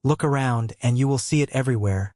Look around and you will see it everywhere.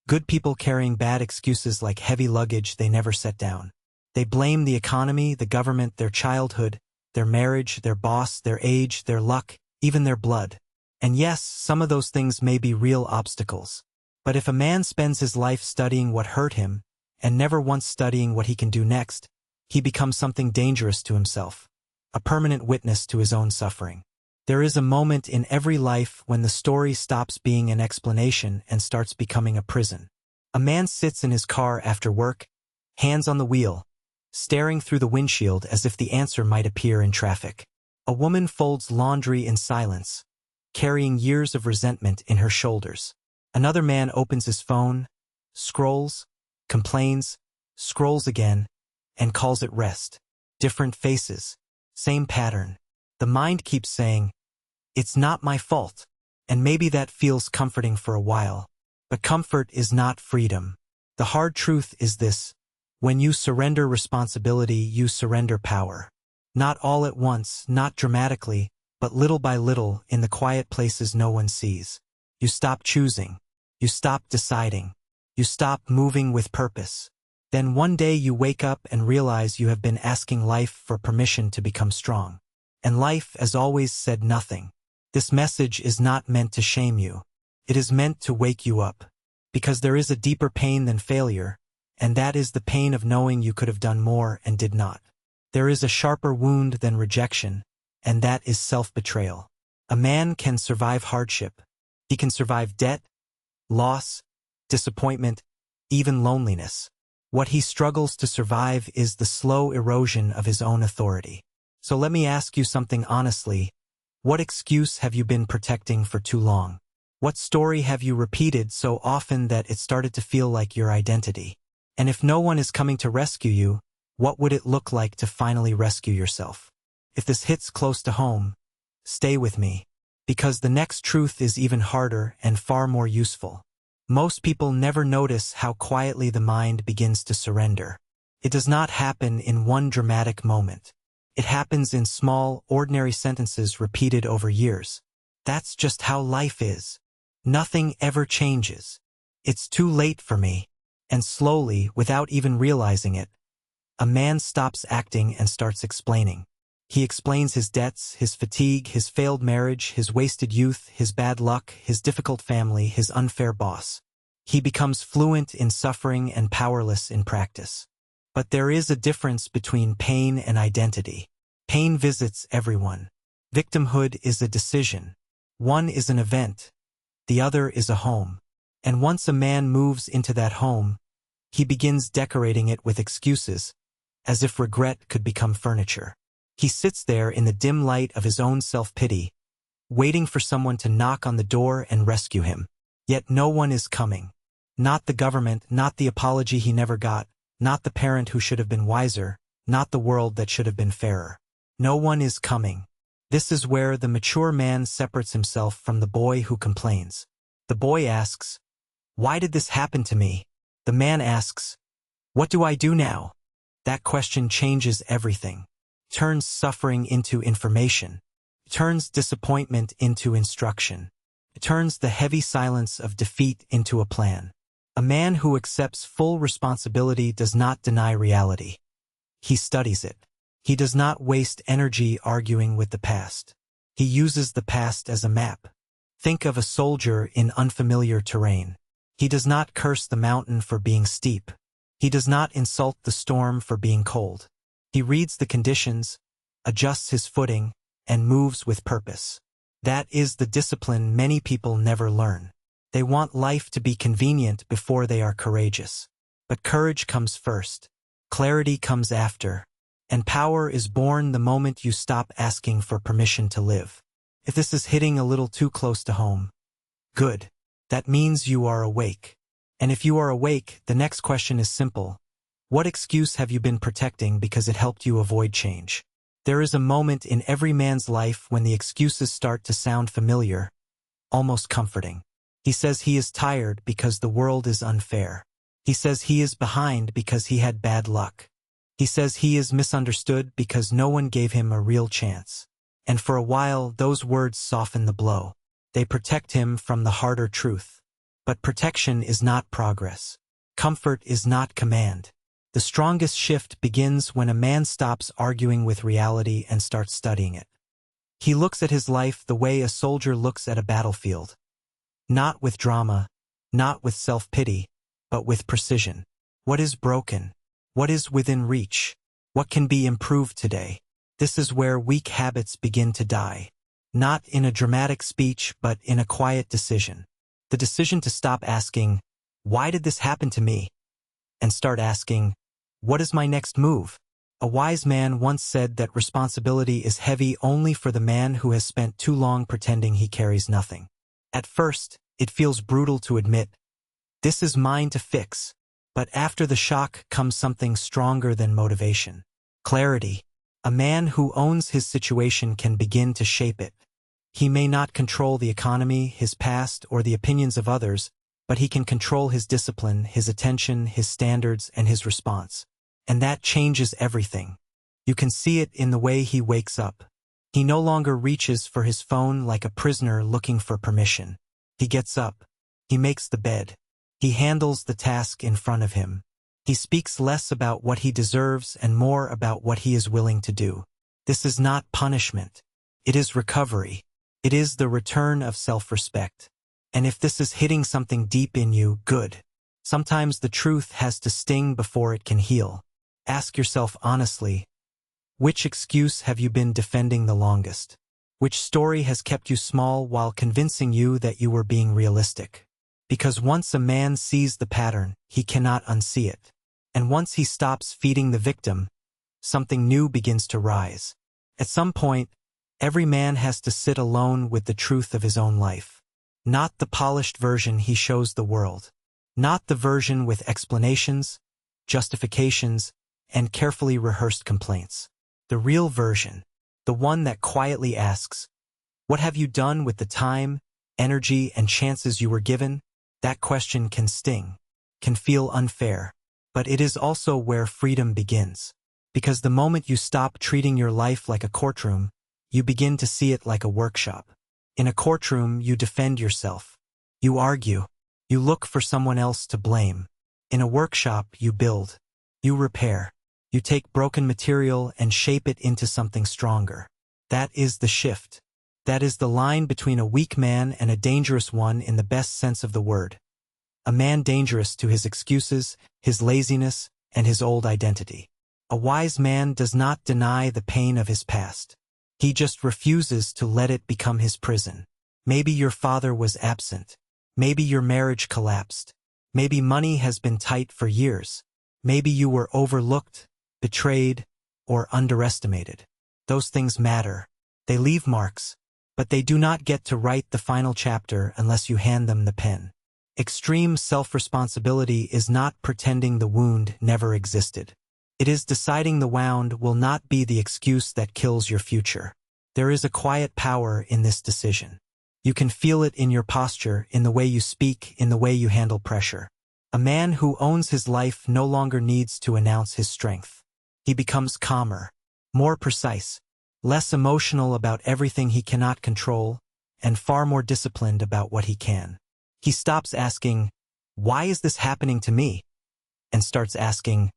Good people carrying bad excuses like heavy luggage they never set down. They blame the economy, the government, their childhood, their marriage, their boss, their age, their luck, even their blood. And yes, some of those things may be real obstacles. But if a man spends his life studying what hurt him, and never once studying what he can do next, he becomes something dangerous to himself, a permanent witness to his own suffering. There is a moment in every life when the story stops being an explanation and starts becoming a prison. A man sits in his car after work, hands on the wheel, staring through the windshield as if the answer might appear in traffic. A woman folds laundry in silence, carrying years of resentment in her shoulders. Another man opens his phone, scrolls, complains, scrolls again, and calls it rest. Different faces, same pattern. The mind keeps saying, "It's not my fault," and maybe that feels comforting for a while. But comfort is not freedom. The hard truth is this: when you surrender responsibility, you surrender power. Not all at once, not dramatically, but little by little, in the quiet places no one sees. You stop choosing. You stop deciding. You stop moving with purpose. Then one day you wake up and realize you have been asking life for permission to become strong. And life, as always, said nothing. This message is not meant to shame you. It is meant to wake you up. Because there is a deeper pain than failure, and that is the pain of knowing you could have done more and did not. There is a sharper wound than rejection, and that is self-betrayal. A man can survive hardship. He can survive debt, loss, disappointment, even loneliness. What he struggles to survive is the slow erosion of his own authority. So let me ask you something honestly. What excuse have you been protecting for too long? What story have you repeated so often that it started to feel like your identity? And if no one is coming to rescue you, what would it look like to finally rescue yourself? If this hits close to home, stay with me, because the next truth is even harder and far more useful. Most people never notice how quietly the mind begins to surrender. It does not happen in one dramatic moment. It happens in small, ordinary sentences repeated over years. That's just how life is. Nothing ever changes. It's too late for me. And slowly, without even realizing it, a man stops acting and starts explaining. He explains his debts, his fatigue, his failed marriage, his wasted youth, his bad luck, his difficult family, his unfair boss. He becomes fluent in suffering and powerless in practice. But there is a difference between pain and identity. Pain visits everyone. Victimhood is a decision. One is an event. The other is a home. And once a man moves into that home, he begins decorating it with excuses, as if regret could become furniture. He sits there in the dim light of his own self-pity, waiting for someone to knock on the door and rescue him. Yet no one is coming. Not the government, not the apology he never got, not the parent who should have been wiser, not the world that should have been fairer. No one is coming. This is where the mature man separates himself from the boy who complains. The boy asks, "Why did this happen to me?" The man asks, "What do I do now?" That question changes everything. It turns suffering into information. It turns disappointment into instruction. It turns the heavy silence of defeat into a plan. A man who accepts full responsibility does not deny reality. He studies it. He does not waste energy arguing with the past. He uses the past as a map. Think of a soldier in unfamiliar terrain. He does not curse the mountain for being steep. He does not insult the storm for being cold. He reads the conditions, adjusts his footing, and moves with purpose. That is the discipline many people never learn. They want life to be convenient before they are courageous. But courage comes first. Clarity comes after. And power is born the moment you stop asking for permission to live. If this is hitting a little too close to home, good. That means you are awake. And if you are awake, the next question is simple. What excuse have you been protecting because it helped you avoid change? There is a moment in every man's life when the excuses start to sound familiar, almost comforting. He says he is tired because the world is unfair. He says he is behind because he had bad luck. He says he is misunderstood because no one gave him a real chance. And for a while, those words soften the blow. They protect him from the harder truth. But protection is not progress. Comfort is not command. The strongest shift begins when a man stops arguing with reality and starts studying it. He looks at his life the way a soldier looks at a battlefield. Not with drama, not with self-pity, but with precision. What is broken? What is within reach? What can be improved today? This is where weak habits begin to die. Not in a dramatic speech, but in a quiet decision. The decision to stop asking, "Why did this happen to me?" and start asking, "What is my next move?" A wise man once said that responsibility is heavy only for the man who has spent too long pretending he carries nothing. At first, it feels brutal to admit, "This is mine to fix." But after the shock comes something stronger than motivation. Clarity. A man who owns his situation can begin to shape it. He may not control the economy, his past, or the opinions of others, but he can control his discipline, his attention, his standards, and his response. And that changes everything. You can see it in the way he wakes up. He no longer reaches for his phone like a prisoner looking for permission. He gets up. He makes the bed. He handles the task in front of him. He speaks less about what he deserves and more about what he is willing to do. This is not punishment. It is recovery. It is the return of self-respect. And if this is hitting something deep in you, good. Sometimes the truth has to sting before it can heal. Ask yourself honestly, which excuse have you been defending the longest? Which story has kept you small while convincing you that you were being realistic? Because once a man sees the pattern, he cannot unsee it. And once he stops feeding the victim, something new begins to rise. At some point, every man has to sit alone with the truth of his own life. Not the polished version he shows the world. Not the version with explanations, justifications, and carefully rehearsed complaints. The real version. The one that quietly asks, "What have you done with the time, energy, and chances you were given?" That question can sting, can feel unfair, but it is also where freedom begins. Because the moment you stop treating your life like a courtroom, you begin to see it like a workshop. In a courtroom, you defend yourself. You argue. You look for someone else to blame. In a workshop, you build. You repair. You take broken material and shape it into something stronger. That is the shift. That is the line between a weak man and a dangerous one in the best sense of the word. A man dangerous to his excuses, his laziness, and his old identity. A wise man does not deny the pain of his past. He just refuses to let it become his prison. Maybe your father was absent. Maybe your marriage collapsed. Maybe money has been tight for years. Maybe you were overlooked, betrayed, or underestimated. Those things matter. They leave marks. But they do not get to write the final chapter unless you hand them the pen. Extreme self-responsibility is not pretending the wound never existed. It is deciding the wound will not be the excuse that kills your future. There is a quiet power in this decision. You can feel it in your posture, in the way you speak, in the way you handle pressure. A man who owns his life no longer needs to announce his strength. He becomes calmer, more precise, less emotional about everything he cannot control, and far more disciplined about what he can. He stops asking, "Why is this happening to me?" and starts asking,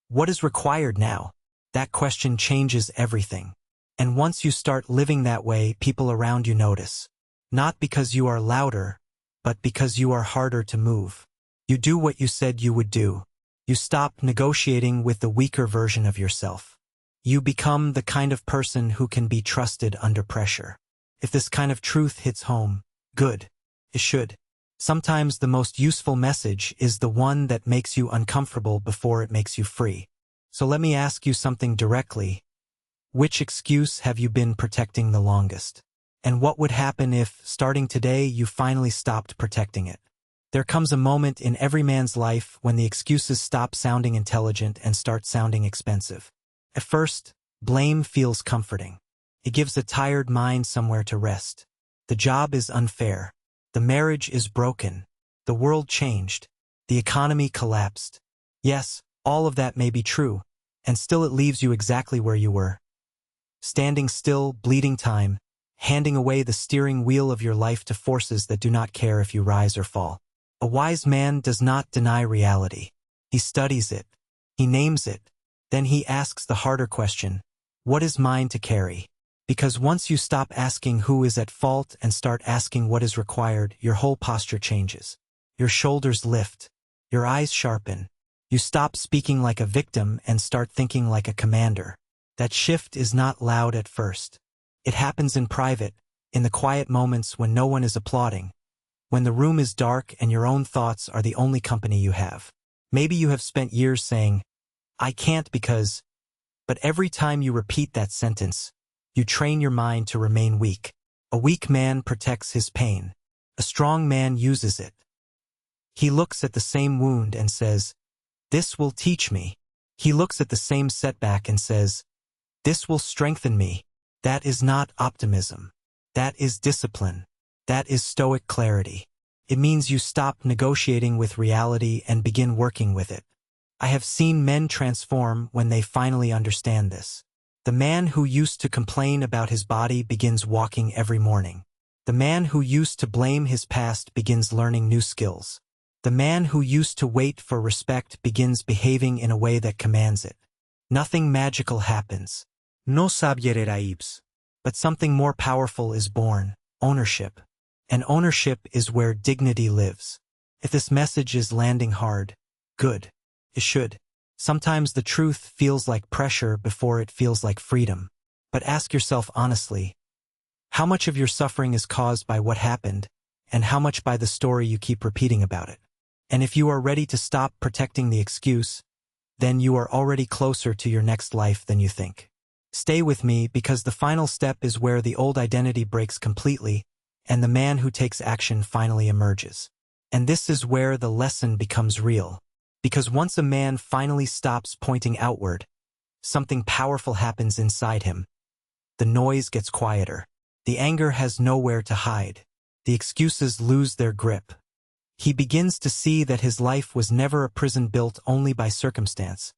"What is required now?" That question changes everything. And once you start living that way, people around you notice. Not because you are louder, but because you are harder to move. You do what you said you would do. You stop negotiating with the weaker version of yourself. You become the kind of person who can be trusted under pressure. If this kind of truth hits home, good. It should. Sometimes the most useful message is the one that makes you uncomfortable before it makes you free. So let me ask you something directly. Which excuse have you been protecting the longest? And what would happen if, starting today, you finally stopped protecting it? There comes a moment in every man's life when the excuses stop sounding intelligent and start sounding expensive. At first, blame feels comforting. It gives a tired mind somewhere to rest. The job is unfair. The marriage is broken. The world changed. The economy collapsed. Yes, all of that may be true, and still it leaves you exactly where you were. Standing still, bleeding time, handing away the steering wheel of your life to forces that do not care if you rise or fall. A wise man does not deny reality. He studies it. He names it. Then he asks the harder question, what is mine to carry? Because once you stop asking who is at fault and start asking what is required, your whole posture changes. Your shoulders lift. Your eyes sharpen. You stop speaking like a victim and start thinking like a commander. That shift is not loud at first. It happens in private, in the quiet moments when no one is applauding, when the room is dark and your own thoughts are the only company you have. Maybe you have spent years saying, I can't because, but every time you repeat that sentence, you train your mind to remain weak. A weak man protects his pain. A strong man uses it. He looks at the same wound and says, this will teach me. He looks at the same setback and says, this will strengthen me. That is not optimism. That is discipline. That is stoic clarity. It means you stop negotiating with reality and begin working with it. I have seen men transform when they finally understand this. The man who used to complain about his body begins walking every morning. The man who used to blame his past begins learning new skills. The man who used to wait for respect begins behaving in a way that commands it. Nothing magical happens. No sabierais. But something more powerful is born, ownership. And ownership is where dignity lives. If this message is landing hard, good. It should. Sometimes the truth feels like pressure before it feels like freedom. But ask yourself honestly, how much of your suffering is caused by what happened, and how much by the story you keep repeating about it? And if you are ready to stop protecting the excuse, then you are already closer to your next life than you think. Stay with me because the final step is where the old identity breaks completely and the man who takes action finally emerges. And this is where the lesson becomes real. Because once a man finally stops pointing outward, something powerful happens inside him. The noise gets quieter. The anger has nowhere to hide. The excuses lose their grip. He begins to see that his life was never a prison built only by circumstance,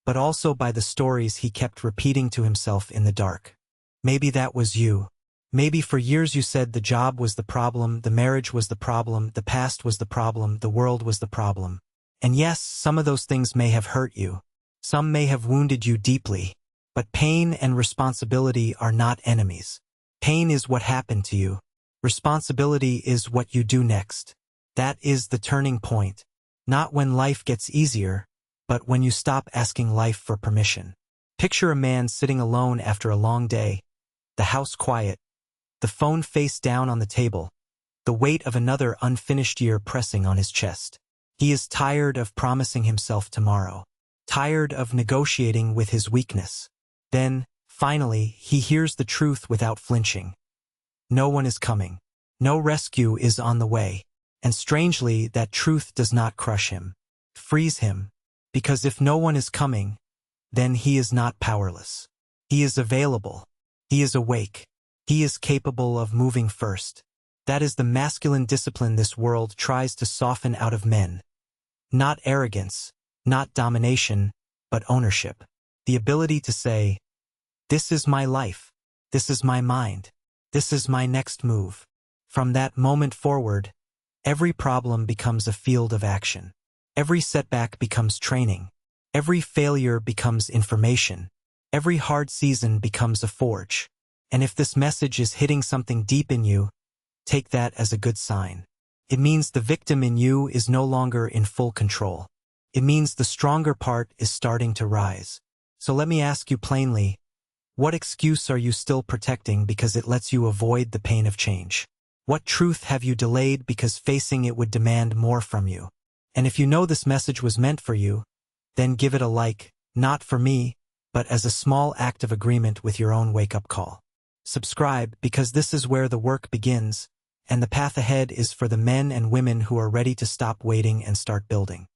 but also by the stories he kept repeating to himself in the dark. Maybe that was you. Maybe for years you said the job was the problem, the marriage was the problem, the past was the problem, the world was the problem. And yes, some of those things may have hurt you. Some may have wounded you deeply. But pain and responsibility are not enemies. Pain is what happened to you. Responsibility is what you do next. That is the turning point. Not when life gets easier, but when you stop asking life for permission. Picture a man sitting alone after a long day, the house quiet, the phone face down on the table, the weight of another unfinished year pressing on his chest. He is tired of promising himself tomorrow, tired of negotiating with his weakness. Then, finally, he hears the truth without flinching. No one is coming. No rescue is on the way. And strangely, that truth does not crush him, freeze him, because if no one is coming, then he is not powerless. He is available. He is awake. He is capable of moving first. That is the masculine discipline this world tries to soften out of men. Not arrogance, not domination, but ownership. The ability to say, this is my life. This is my mind. This is my next move. From that moment forward, every problem becomes a field of action. Every setback becomes training. Every failure becomes information. Every hard season becomes a forge. And if this message is hitting something deep in you, take that as a good sign. It means the victim in you is no longer in full control. It means the stronger part is starting to rise. So let me ask you plainly, what excuse are you still protecting because it lets you avoid the pain of change? What truth have you delayed because facing it would demand more from you? And if you know this message was meant for you, then give it a like, not for me, but as a small act of agreement with your own wake-up call. Subscribe because this is where the work begins, and the path ahead is for the men and women who are ready to stop waiting and start building.